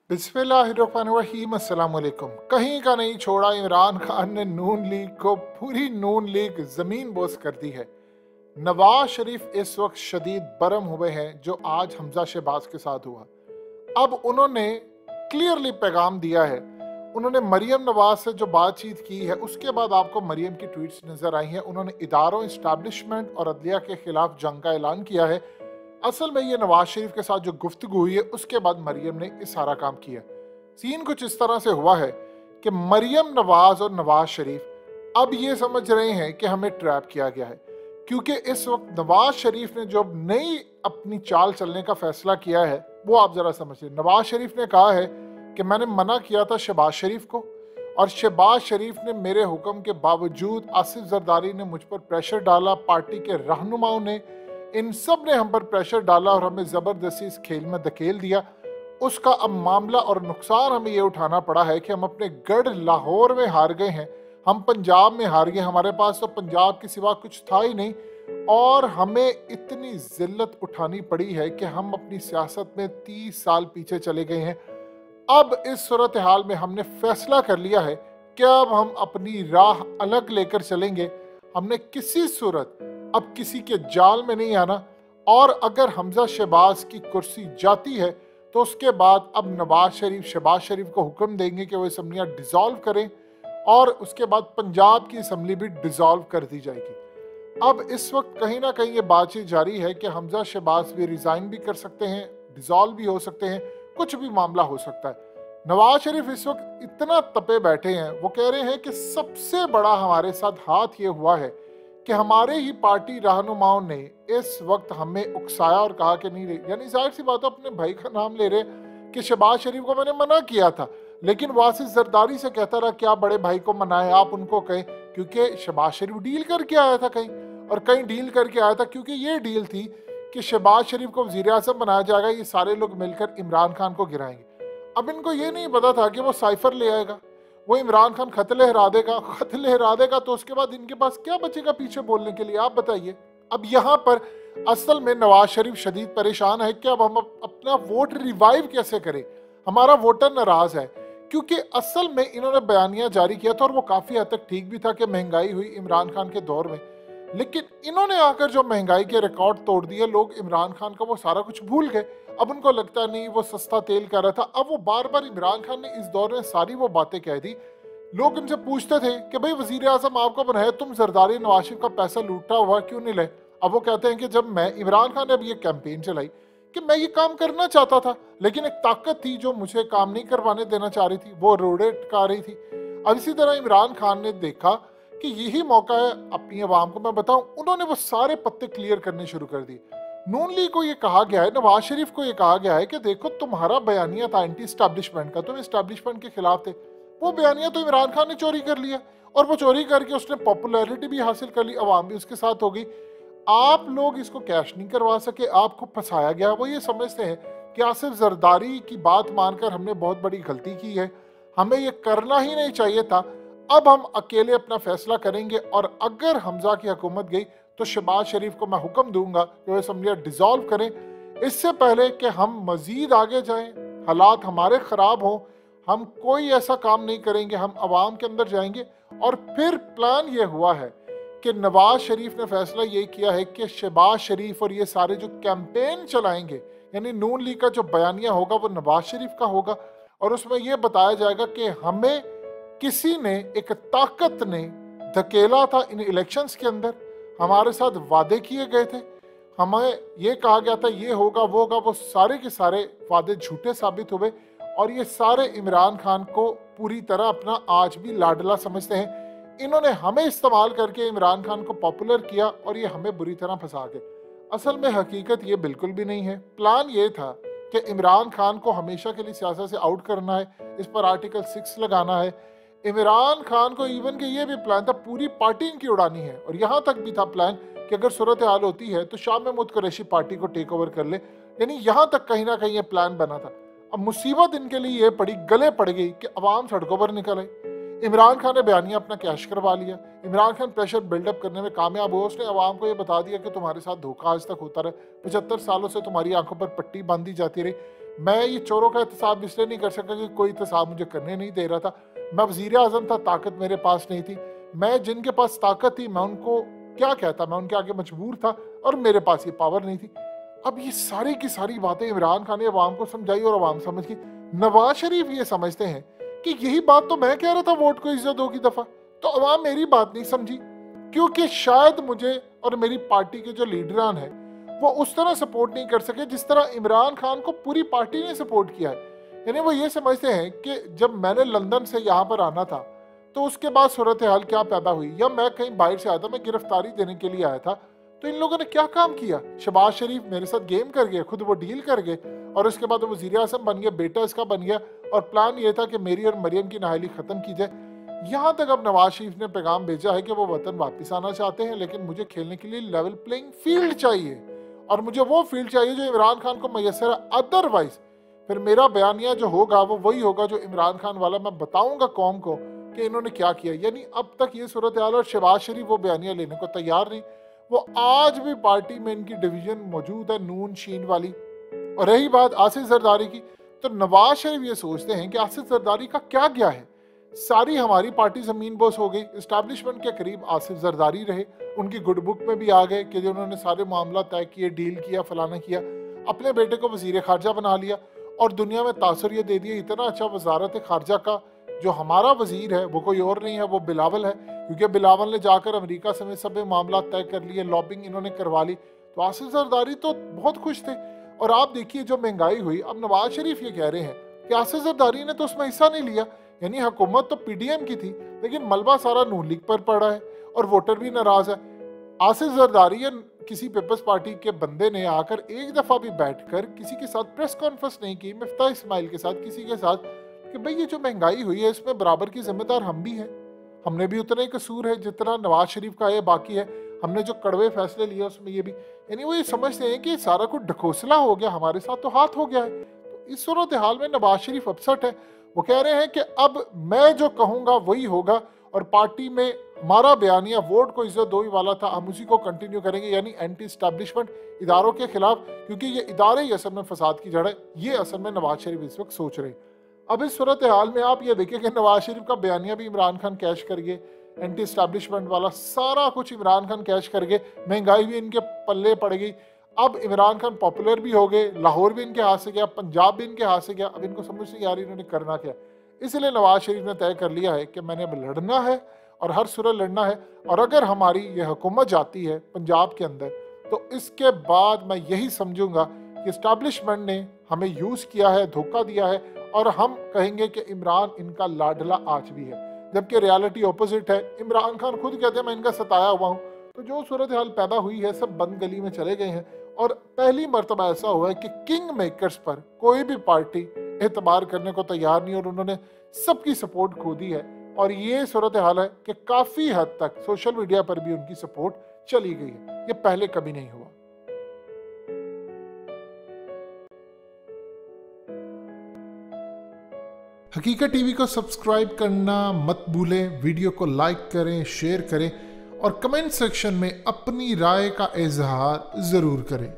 बिस्मिल्लाहिर्रहमानिर्रहीम अस्सलाम वालेकुम। कहीं का नहीं छोड़ा, इमरान खान ने नून लीग को पूरी नून लीग जमीन बोस कर दी है। नवाज शरीफ इस वक्त शदीद बरम हुए हैं जो आज हमजा शहबाज के साथ हुआ। अब उन्होंने क्लियरली पैगाम दिया है। उन्होंने मरियम नवाज से जो बातचीत की है उसके बाद आपको मरियम की ट्वीट्स नजर आई हैं। उन्होंने इदारों, इस्टेब्लिशमेंट और अदलिया के खिलाफ जंग का ऐलान किया है। असल में ये नवाज शरीफ के साथ जो गुफ्तगू हुई है उसके बाद मरियम ने ये सारा काम किया। सीन कुछ इस तरह से हुआ है कि मरियम नवाज और नवाज शरीफ अब ये समझ रहे हैं कि हमें ट्रैप किया गया है, क्योंकि इस वक्त नवाज शरीफ ने जो नई अपनी चाल चलने का फैसला किया है वो आप जरा समझिए। नवाज शरीफ ने कहा है कि मैंने मना किया था शहबाज शरीफ को, और शहबाज शरीफ ने मेरे हुक्म के बावजूद आसिफ जरदारी ने मुझ पर प्रेशर डाला, पार्टी के रहनुमाओं ने, इन सब ने हम पर प्रेशर डाला और हमें ज़बरदस्ती इस खेल में धकेल दिया। उसका अब मामला और नुकसान हमें ये उठाना पड़ा है कि हम अपने गढ़ लाहौर में हार गए हैं, हम पंजाब में हार गए। हमारे पास तो पंजाब के सिवा कुछ था ही नहीं, और हमें इतनी जिल्लत उठानी पड़ी है कि हम अपनी सियासत में 30 साल पीछे चले गए हैं। अब इस सूरत हाल में हमने फैसला कर लिया है कि अब हम अपनी राह अलग लेकर चलेंगे। हमने किसी सूरत अब किसी के जाल में नहीं आना, और अगर हमजा शहबाज की कुर्सी जाती है तो उसके बाद अब नवाज शरीफ शहबाज शरीफ को हुक्म देंगे कि वो असम्बलियाँ डिसॉल्व करें, और उसके बाद पंजाब की असम्बली भी डिसॉल्व कर दी जाएगी। अब इस वक्त कहीं ना कहीं ये बातचीत जारी है कि हमजा शहबाज भी रिजाइन भी कर सकते हैं, डिसॉल्व भी हो सकते हैं, कुछ भी मामला हो सकता है। नवाज शरीफ इस वक्त इतना तपे बैठे हैं, वो कह रहे हैं कि सबसे बड़ा हमारे साथ हाथ ये हुआ है कि हमारे ही पार्टी रहनुमाओं ने इस वक्त हमें उकसाया और कहा कि नहीं रही। यानी जाहिर सी बात है, अपने भाई का नाम ले रहे कि शहबाज शरीफ को मैंने मना किया था, लेकिन वासिफ जरदारी से कहता रहा क्या बड़े भाई को मनाए, आप उनको कहें, क्योंकि शहबाज शरीफ डील करके आया था कहीं, और कहीं डील करके आया था, क्योंकि ये डील थी कि शहबाज शरीफ को वजीर आज़म बनाया जाएगा, ये सारे लोग मिलकर इमरान खान को गिराएंगे। अब इनको ये नहीं पता था कि वो साइफर ले आएगा, वो इमरान खान खत लहरा देगा तो उसके बाद इनके पास क्या बचेगा पीछे बोलने के लिए, आप बताइए। अब यहाँ पर असल में नवाज शरीफ शदीद परेशान है कि अब हम अपना वोट रिवाइव कैसे करें। हमारा वोटर नाराज है, क्योंकि असल में इन्होंने बयानिया जारी किया था और वो काफी हद तक ठीक भी था कि महंगाई हुई इमरान खान के दौर में, लेकिन इन्होंने आकर जो महंगाई के रिकॉर्ड तोड़ दिए, लोग इमरान खान का वो सारा कुछ भूल गए। अब उनको लगता नहीं वो सस्ता तेल कर रहा था। अब वो बार बार इमरान खान ने इस दौर में सारी वो बातें कह दी। लोग इनसे पूछते थे कि भाई वजीर आजम आपको बनाया, तुम जरदारी नवाज शरीफ का पैसा लूटा हुआ क्यों नहीं लाए। अब वो कहते हैं कि जब मैं इमरान खान ने अब ये कैंपेन चलाई कि मैं ये काम करना चाहता था, लेकिन एक ताकत थी जो मुझे काम नहीं करवाने देना चाह रही थी, वो रोड़े टका रही थी। अब इसी तरह इमरान खान ने देखा कि यही मौका है अपनी आवाम को मैं बताऊं, उन्होंने वो सारे पत्ते क्लियर करने शुरू कर दिए। नून लीग को ये कहा गया है, नवाज शरीफ को ये कहा गया है कि देखो तुम्हारा बयानिया था एंटी स्टैब्लिशमेंट का, तुम स्टैब्लिशमेंट के खिलाफ थे, वो बयानिया तो इमरान खान ने चोरी कर लिया, और वो चोरी करके उसने पॉपुलैरिटी भी हासिल कर ली, अवाम भी उसके साथ हो गई। आप लोग इसको कैश नहीं करवा सके, आपको फंसाया गया। वो ये समझते हैं कि आसिफ जरदारी की बात मानकर हमने बहुत बड़ी गलती की है, हमें ये करना ही नहीं चाहिए था। अब हम अकेले अपना फैसला करेंगे, और अगर हमजा की हुकूमत गई तो शहबाज शरीफ को मैं हुक्म दूंगा कि वो असम्बलियाँ डिसॉल्व करें। इससे पहले कि हम मजीद आगे जाएं, हालात हमारे ख़राब हों, हम कोई ऐसा काम नहीं करेंगे, हम आवाम के अंदर जाएंगे। और फिर प्लान ये हुआ है कि नवाज शरीफ ने फैसला ये किया है कि शहबाज शरीफ और ये सारे जो कैंपेन चलाएंगे, यानी नून लीग का जो बयानिया होगा वो नवाज शरीफ का होगा, और उसमें यह बताया जाएगा कि हमें किसी ने, एक ताकत ने धकेला था इन इलेक्शंस के अंदर, हमारे साथ वादे किए गए थे, हमें ये कहा गया था ये होगा वो होगा, वो सारे के सारे वादे झूठे साबित हुए, और ये सारे इमरान खान को पूरी तरह अपना आज भी लाडला समझते हैं। इन्होंने हमें इस्तेमाल करके इमरान खान को पॉपुलर किया, और ये हमें बुरी तरह फंसा गए। असल में हकीकत ये बिल्कुल भी नहीं है। प्लान ये था कि इमरान खान को हमेशा के लिए सियासत से आउट करना है, इस पर आर्टिकल 6 लगाना है। इमरान खान को इवन के ये भी प्लान था पूरी पार्टी इनकी उड़ानी है, और यहाँ तक भी था प्लान कि अगर सूरत हाल होती है तो शाह महमूद कुरैशी पार्टी को टेक ओवर कर ले। यानी यहाँ तक कहीं ना कहीं ये प्लान बना था। अब मुसीबत इनके लिए ये पड़ी, गले पड़ गई कि अवाम सड़कों पर निकल आई। इमरान खान ने बयानिया अपना कैश करवा लिया, इमरान खान प्रेशर बिल्डअप करने में कामयाब हुआ, उसने अवाम को ये बता दिया कि तुम्हारे साथ धोखा आज तक होता रहा, 75 सालों से तुम्हारी आंखों पर पट्टी बांधी जाती रही। मैं ये चोरों का एहतसाब इसलिए नहीं कर सका कि कोई एहतसाब मुझे करने नहीं दे रहा था। मैं वज़ीर आज़म था, ताकत मेरे पास नहीं थी। मैं जिनके पास ताकत थी मैं उनको क्या कहता, मैं उनके आगे मजबूर था और मेरे पास ये पावर नहीं थी। अब ये सारी की सारी बातें इमरान खान ने अवाम को समझाई और अवाम समझ गई। नवाज शरीफ ये समझते हैं कि यही बात तो मैं कह रहा था, वोट को इज्जत दो की दफा, तो अवाम मेरी बात नहीं समझी, क्योंकि शायद मुझे और मेरी पार्टी के जो लीडरान हैं वो उस तरह सपोर्ट नहीं कर सके जिस तरह इमरान खान को पूरी पार्टी ने सपोर्ट किया है। यानी वो ये समझते हैं कि जब मैंने लंदन से यहाँ पर आना था तो उसके बाद सूरत हाल क्या पैदा हुई, या मैं कहीं बाहर से आया था, मैं गिरफ्तारी देने के लिए आया था, तो इन लोगों ने क्या काम किया। शहबाज शरीफ मेरे साथ गेम कर गए, खुद वो डील कर गए और उसके बाद वो वज़ीर आज़म बन गया, बेटा इसका बन गया, और प्लान ये था कि मेरी और मरियम की नाहली ख़त्म की जाए। यहाँ तक अब नवाज शरीफ ने पैगाम भेजा है कि वो वतन वापस आना चाहते हैं, लेकिन मुझे खेलने के लिए लेवल प्लेइंग फील्ड चाहिए और मुझे वो फील्ड चाहिए जो इमरान खान को मैसर है। अदरवाइज फिर मेरा बयानिया जो होगा वो वही होगा जो इमरान खान वाला, मैं बताऊंगा कौम को कि इन्होंने क्या किया। यानी अब तक ये सूरत हाल, और शहबाज शरीफ वो बयानिया लेने को तैयार नहीं। वो आज भी पार्टी में इनकी डिवीजन मौजूद है, नून शीन वाली। और रही बात आसिफ जरदारी की, तो नवाज शरीफ ये सोचते हैं कि आसिफ जरदारी का क्या गया है, सारी हमारी पार्टी जमीन बोस हो गई। इस्टेब्लिशमेंट के करीब आसिफ जरदारी रहे, उनकी गुड बुक में भी आ गए कि जो उन्होंने सारे मामला तय किए, डील किया, फलाना किया, अपने बेटे को वजीर खारजा बना लिया और दुनिया में तासुर ये दे दिया इतना अच्छा वजारत खारजा का जो हमारा वजीर है वो कोई और नहीं है, वो बिलावल है, क्योंकि बिलावल ने जाकर अमेरिका समेत सब मामला तय कर लिए, लॉबिंग इन्होंने करवा ली। तो आसिफ जरदारी तो बहुत खुश थे। और आप देखिए जो महंगाई हुई, अब नवाज शरीफ ये कह रहे हैं कि आसिफ जरदारी ने तो उसमें हिस्सा नहीं लिया, यानी हुकूमत तो पीडीएम की थी लेकिन मलबा सारा नून लीग पर पड़ा है और वोटर भी नाराज है। आसिफ जरदारी या किसी पीपल्स पार्टी के बंदे ने आकर एक दफा भी बैठकर किसी के साथ प्रेस कॉन्फ्रेंस नहीं की, मिफ्ता इस्माइल के साथ, किसी के साथ, कि भाई ये जो महंगाई हुई है इसमें बराबर की जिम्मेदार हम भी हैं, हमने भी उतना ही कसूर है जितना नवाज शरीफ का है, बाकी है, हमने जो कड़वे फैसले लिए उसमें ये भी। यानी वो ये समझते हैं कि सारा कुछ ढकोसला हो गया, हमारे साथ तो हाथ हो गया है। तो इस सूरत हाल में नवाज शरीफ अपसेट है। वो कह रहे हैं कि अब मैं जो कहूँगा वही होगा और पार्टी में हमारा बयानिया वोट को इज्जत दो ही वाला था, हम उसी को कंटिन्यू करेंगे, यानी एंटी एस्टैब्लिशमेंट इदारों के खिलाफ, क्योंकि ये इदारे ही असल में फसाद की जड़ है। ये असल में नवाज शरीफ इस वक्त सोच रहे हैं। अब इस सूरत हाल में आप ये देखिए कि नवाज शरीफ का बयानिया भी इमरान खान कैश कर गए, एंटी एस्टैब्लिशमेंट वाला सारा कुछ इमरान खान कैश कर गए, महंगाई भी इनके पल्ले पड़ गई। अब इमरान खान पॉपुलर भी हो गए, लाहौर भी इनके हाथ से गया, पंजाब भी इनके हाथ से गया। अब इनको समझ नहीं आ रही इन्होंने करना क्या। इसलिए नवाज शरीफ ने तय कर लिया है कि मैंने अब लड़ना है और हर सूरत लड़ना है, और अगर हमारी ये हुकूमत जाती है पंजाब के अंदर तो इसके बाद मैं यही समझूंगा कि इस्टेब्लिशमेंट ने हमें यूज़ किया है, धोखा दिया है, और हम कहेंगे कि इमरान इनका लाडला आज भी है, जबकि रियलिटी ऑपोजिट है। इमरान खान खुद कहते हैं मैं इनका सताया हुआ हूँ। तो जो सूरत हाल पैदा हुई है सब बंद गली में चले गए हैं, और पहली मर्तबा ऐसा हुआ है कि किंग मेकर्स पर कोई भी पार्टी एतबार करने को तैयार नहीं, और उन्होंने सबकी सपोर्ट खो दी है। और ये सूरत हाल है कि काफ़ी हद तक सोशल मीडिया पर भी उनकी सपोर्ट चली गई है, ये पहले कभी नहीं हुआ। हकीकत टीवी को सब्सक्राइब करना मत भूलें, वीडियो को लाइक करें, शेयर करें और कमेंट सेक्शन में अपनी राय का इजहार ज़रूर करें।